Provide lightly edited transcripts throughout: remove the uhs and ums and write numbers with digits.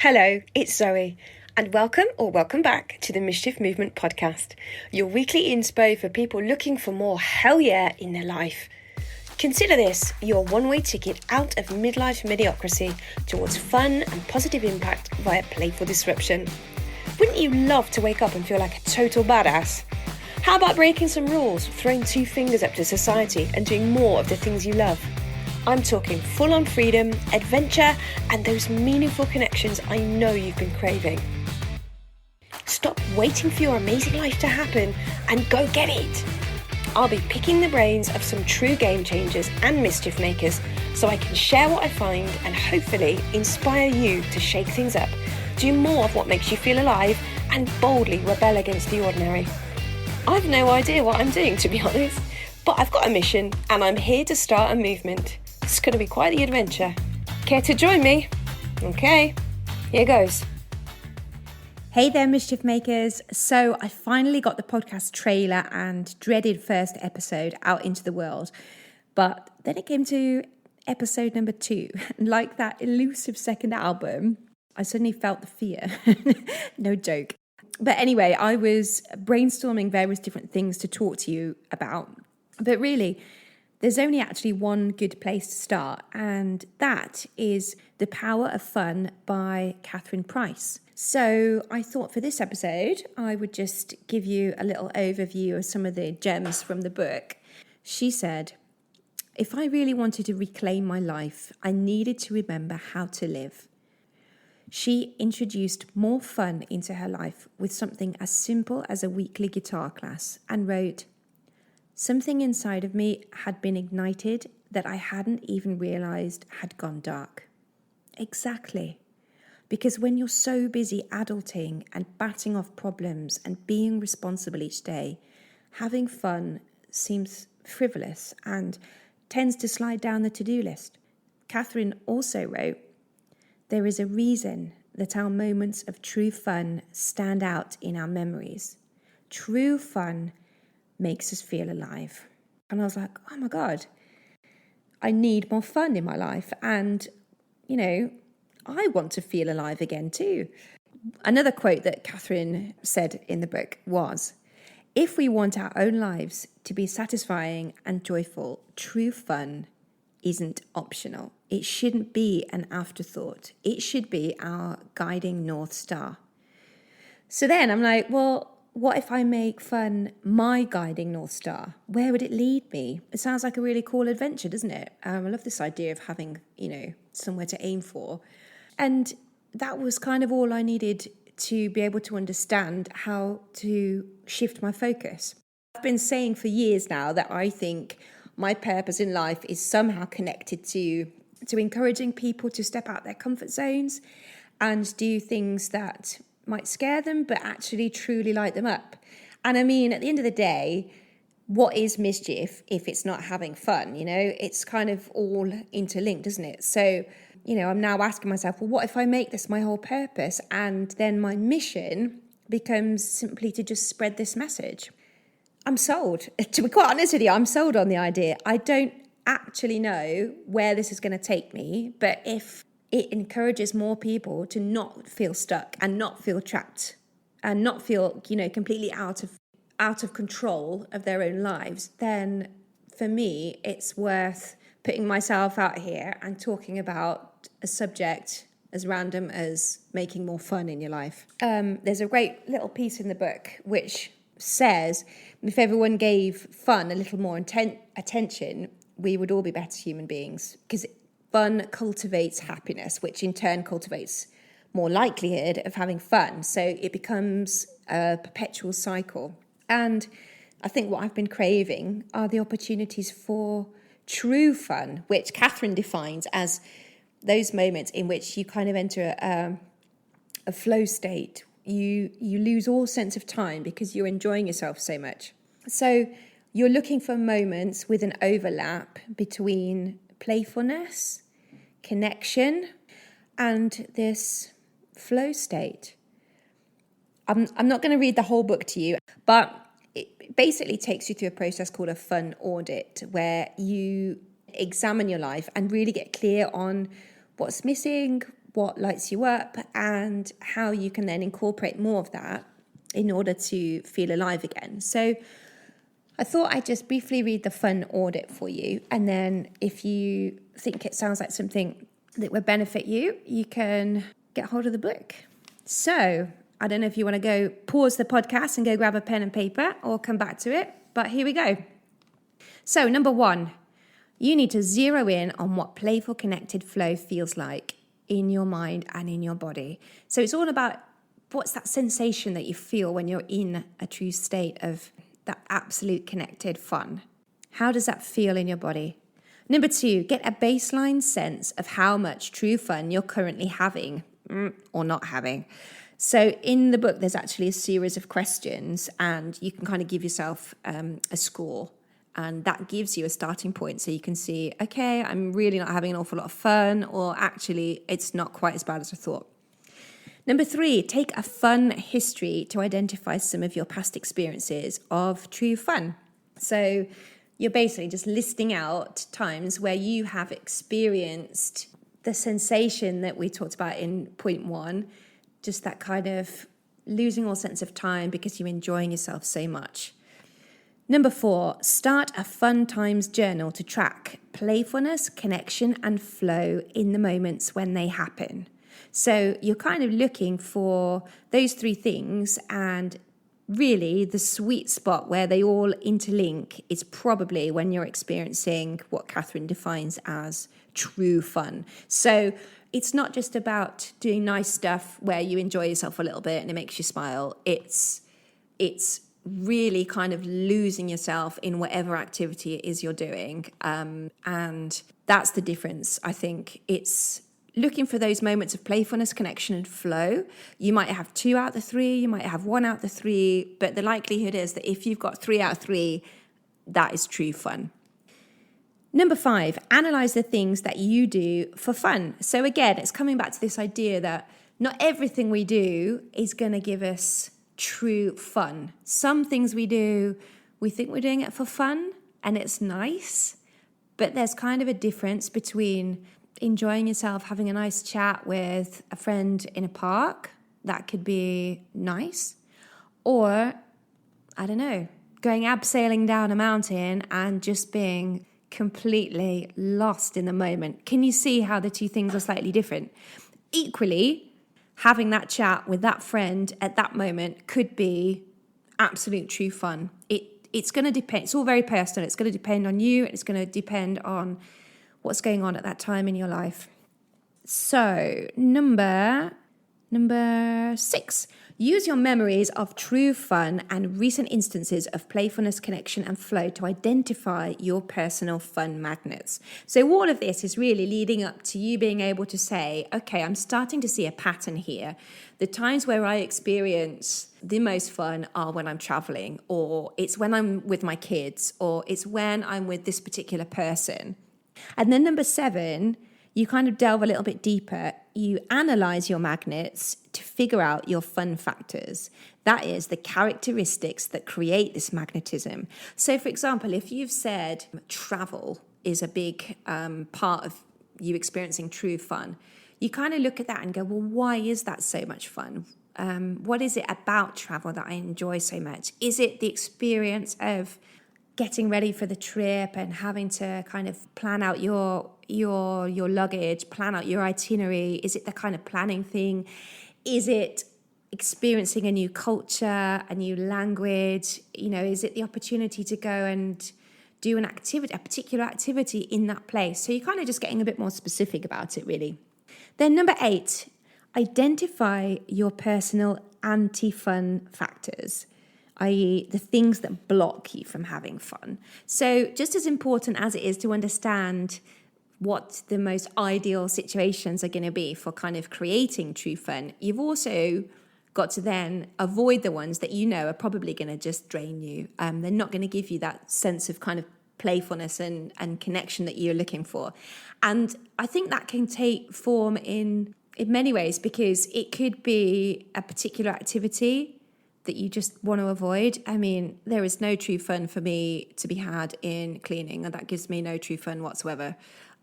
Hello, it's Zoe, and welcome back to the Mischief Movement podcast, your weekly inspo for people looking for more hell yeah in their life. Consider this your one-way ticket out of midlife mediocrity towards fun and positive impact via playful disruption. Wouldn't you love to wake up and feel like a total badass? How about breaking some rules, throwing two fingers up to society and doing more of the things you love? I'm talking full-on freedom, adventure, and those meaningful connections I know you've been craving. Stop waiting for your amazing life to happen and go get it. I'll be picking the brains of some true game changers and mischief makers so I can share what I find and hopefully inspire you to shake things up, do more of what makes you feel alive, and boldly rebel against the ordinary. I've no idea what I'm doing, to be honest, but I've got a mission and I'm here to start a movement. It's going to be quite the adventure. Care to join me? Okay, here goes. Hey there, Mischief Makers. So I finally got the podcast trailer and dreaded first episode out into the world. But then it came to episode number 2. And like that elusive second album, I suddenly felt the fear. No joke. But anyway, I was brainstorming various different things to talk to you about. But really, there's only actually one good place to start, and that is The Power of Fun by Catherine Price. So I thought for this episode, I would just give you a little overview of some of the gems from the book. She said, if I really wanted to reclaim my life, I needed to remember how to live. She introduced more fun into her life with something as simple as a weekly guitar class and wrote, something inside of me had been ignited that I hadn't even realized had gone dark. Exactly. Because when you're so busy adulting and batting off problems and being responsible each day, having fun seems frivolous and tends to slide down the to-do list. Catherine also wrote, there is a reason that our moments of true fun stand out in our memories. True fun makes us feel alive. And I was like, oh my God, I need more fun in my life. And, I want to feel alive again too. Another quote that Catherine said in the book was, if we want our own lives to be satisfying and joyful, true fun isn't optional. It shouldn't be an afterthought. It should be our guiding North Star. So then I'm like, well, what if I make fun my guiding North Star? Where would it lead me? It sounds like a really cool adventure, doesn't it? I love this idea of having, somewhere to aim for. And that was kind of all I needed to be able to understand how to shift my focus. I've been saying for years now that I think my purpose in life is somehow connected to encouraging people to step out their comfort zones and do things that might scare them, but actually truly light them up. And I mean, at the end of the day, what is mischief if it's not having fun? It's kind of all interlinked, isn't it? So, I'm now asking myself, well, what if I make this my whole purpose? And then my mission becomes simply to just spread this message. I'm sold. To be quite honest with you, I'm sold on the idea. I don't actually know where this is going to take me, but if it encourages more people to not feel stuck and not feel trapped and not feel, completely out of control of their own lives, then for me, it's worth putting myself out here and talking about a subject as random as making more fun in your life. There's a great little piece in the book which says if everyone gave fun a little more attention, we would all be better human beings, because fun cultivates happiness, which in turn cultivates more likelihood of having fun. So it becomes a perpetual cycle. And I think what I've been craving are the opportunities for true fun, which Catherine defines as those moments in which you kind of enter a flow state. You lose all sense of time because you're enjoying yourself so much. So you're looking for moments with an overlap between playfulness, connection, and this flow state. I'm not going to read the whole book to you, but it basically takes you through a process called a fun audit, where you examine your life and really get clear on what's missing, what lights you up and how you can then incorporate more of that in order to feel alive again. So I thought I'd just briefly read the fun audit for you. And then if you think it sounds like something that would benefit you, you can get hold of the book. So I don't know if you want to go pause the podcast and go grab a pen and paper or come back to it, but here we go. So number 1, you need to zero in on what playful connected flow feels like in your mind and in your body. So it's all about what's that sensation that you feel when you're in a true state of that absolute connected fun. How does that feel in your body? Number 2, get a baseline sense of how much true fun you're currently having or not having. So in the book, there's actually a series of questions and you can kind of give yourself a score. And that gives you a starting point so you can see, okay, I'm really not having an awful lot of fun, or actually it's not quite as bad as I thought. Number 3, take a fun history to identify some of your past experiences of true fun. So you're basically just listing out times where you have experienced the sensation that we talked about in point 1, just that kind of losing all sense of time because you're enjoying yourself so much. Number 4, start a fun times journal to track playfulness, connection, and flow in the moments when they happen. So you're kind of looking for those 3 things, and really the sweet spot where they all interlink is probably when you're experiencing what Catherine defines as true fun. So it's not just about doing nice stuff where you enjoy yourself a little bit and it makes you smile. It's really kind of losing yourself in whatever activity it is you're doing. And that's the difference. I think it's looking for those moments of playfulness, connection, and flow. You might have 2 out of the 3, you might have 1 out of the 3, but the likelihood is that if you've got 3 out of 3, that is true fun. Number 5, analyze the things that you do for fun. So again, it's coming back to this idea that not everything we do is going to give us true fun. Some things we do, we think we're doing it for fun and it's nice, but there's kind of a difference between enjoying yourself, having a nice chat with a friend in a park, that could be nice, or, I don't know, going abseiling down a mountain and just being completely lost in the moment. Can you see how the 2 things are slightly different? Equally, having that chat with that friend at that moment could be absolute true fun. It's going to depend. It's all very personal. It's going to depend on you. It's going to depend on what's going on at that time in your life. So number 6, use your memories of true fun and recent instances of playfulness, connection, and flow to identify your personal fun magnets. So all of this is really leading up to you being able to say, okay, I'm starting to see a pattern here. The times where I experience the most fun are when I'm traveling, or it's when I'm with my kids, or it's when I'm with this particular person. And then number 7, you kind of delve a little bit deeper. You analyze your magnets to figure out your fun factors. That is the characteristics that create this magnetism. So, for example, if you've said travel is a big part of you experiencing true fun, you kind of look at that and go, well, why is that so much fun? What is it about travel that I enjoy so much? Is it the experience of getting ready for the trip and having to kind of plan out your luggage, plan out your itinerary? Is it the kind of planning thing? Is it experiencing a new culture, a new language? Is it the opportunity to go and do a particular activity in that place? So you're kind of just getting a bit more specific about it, really. Then number 8, identify your personal anti-fun factors, i.e. the things that block you from having fun. So just as important as it is to understand what the most ideal situations are going to be for kind of creating true fun, you've also got to then avoid the ones that are probably going to just drain you. They're not going to give you that sense of kind of playfulness and connection that you're looking for. And I think that can take form in many ways, because it could be a particular activity that you just want to avoid. I mean, there is no true fun for me to be had in cleaning, and that gives me no true fun whatsoever.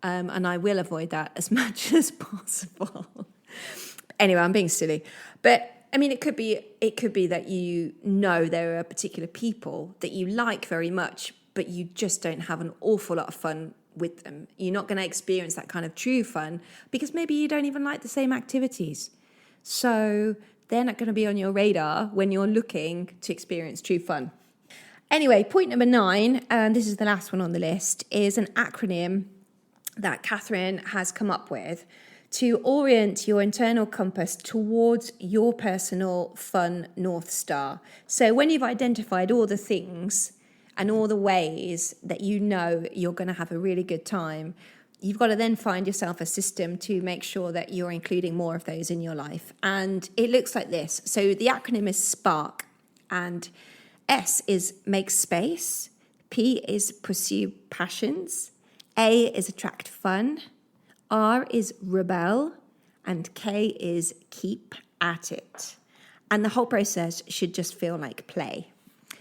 And I will avoid that as much as possible. Anyway, I'm being silly. But I mean, it could be that there are particular people that you like very much, but you just don't have an awful lot of fun with them. You're not going to experience that kind of true fun because maybe you don't even like the same activities. So they're not going to be on your radar when you're looking to experience true fun. Anyway, point number 9, and this is the last one on the list, is an acronym that Catherine has come up with to orient your internal compass towards your personal fun North Star. So when you've identified all the things and all the ways that you know you're going to have a really good time, you've got to then find yourself a system to make sure that you're including more of those in your life. And it looks like this. So the acronym is SPARK, and S is make space, P is pursue passions, A is attract fun, R is rebel, and K is keep at it. And the whole process should just feel like play.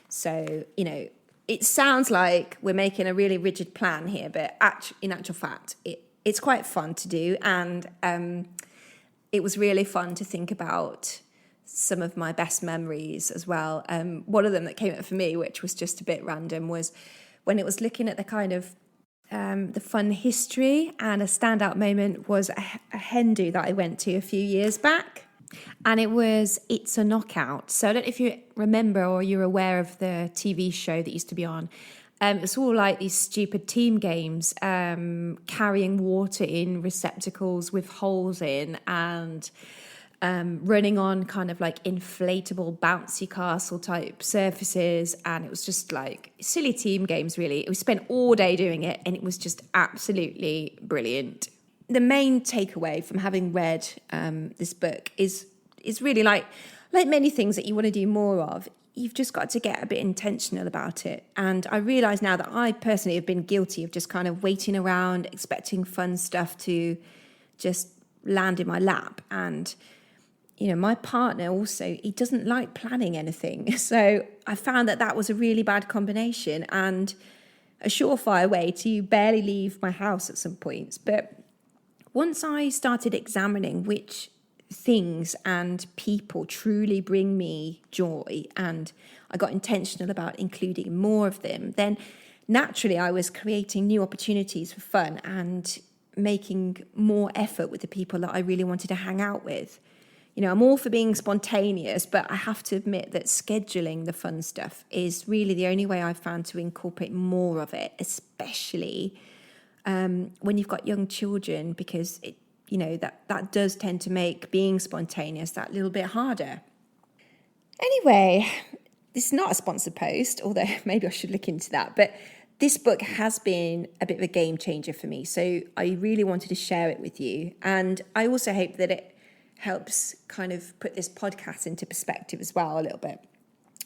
So, it sounds like we're making a really rigid plan here, but in actual fact, it's quite fun to do. And it was really fun to think about some of my best memories as well. One of them that came up for me, which was just a bit random, was when it was looking at the kind of the fun history, and a standout moment was a hen do that I went to a few years back, and It's a Knockout. So I don't know if you remember or you're aware of the TV show that used to be on. It's all like these stupid team games, carrying water in receptacles with holes in, and running on kind of like inflatable bouncy castle type surfaces. And it was just like silly team games, really. We spent all day doing it, and it was just absolutely brilliant. The main takeaway from having read this book is really like many things that you want to do more of, you've just got to get a bit intentional about it. And I realise now that I personally have been guilty of just kind of waiting around, expecting fun stuff to just land in my lap. And my partner also, he doesn't like planning anything. So I found that was a really bad combination and a surefire way to barely leave my house at some points. But once I started examining which things and people truly bring me joy, and I got intentional about including more of them, then naturally I was creating new opportunities for fun and making more effort with the people that I really wanted to hang out with. I'm all for being spontaneous, but I have to admit that scheduling the fun stuff is really the only way I've found to incorporate more of it, especially when you've got young children, because that does tend to make being spontaneous that little bit harder. Anyway, this is not a sponsored post, although maybe I should look into that, but this book has been a bit of a game changer for me, so I really wanted to share it with you. And I also hope that it helps kind of put this podcast into perspective as well a little bit.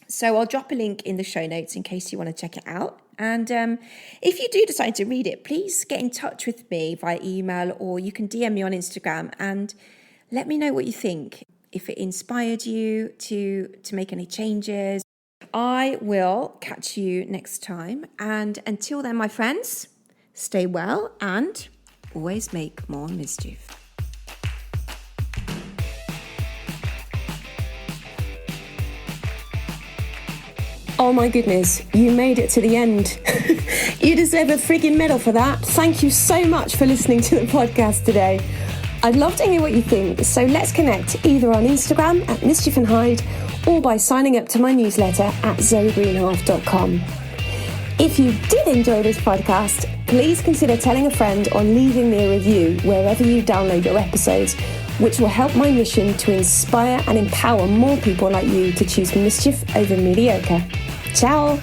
So I'll drop a link in the show notes in case you want to check it out. And if you do decide to read it, please get in touch with me via email, or you can DM me on Instagram and let me know what you think. If it inspired you to make any changes. I will catch you next time. And until then, my friends, stay well and always make more mischief. Oh my goodness, you made it to the end. You deserve a frigging medal for that. Thank you so much for listening to the podcast today. I'd love to hear what you think, so let's connect either on Instagram at Mischief and Hyde or by signing up to my newsletter at zoegreenhalf.com. If you did enjoy this podcast, please consider telling a friend or leaving me a review wherever you download your episodes, which will help my mission to inspire and empower more people like you to choose mischief over mediocre. Ciao!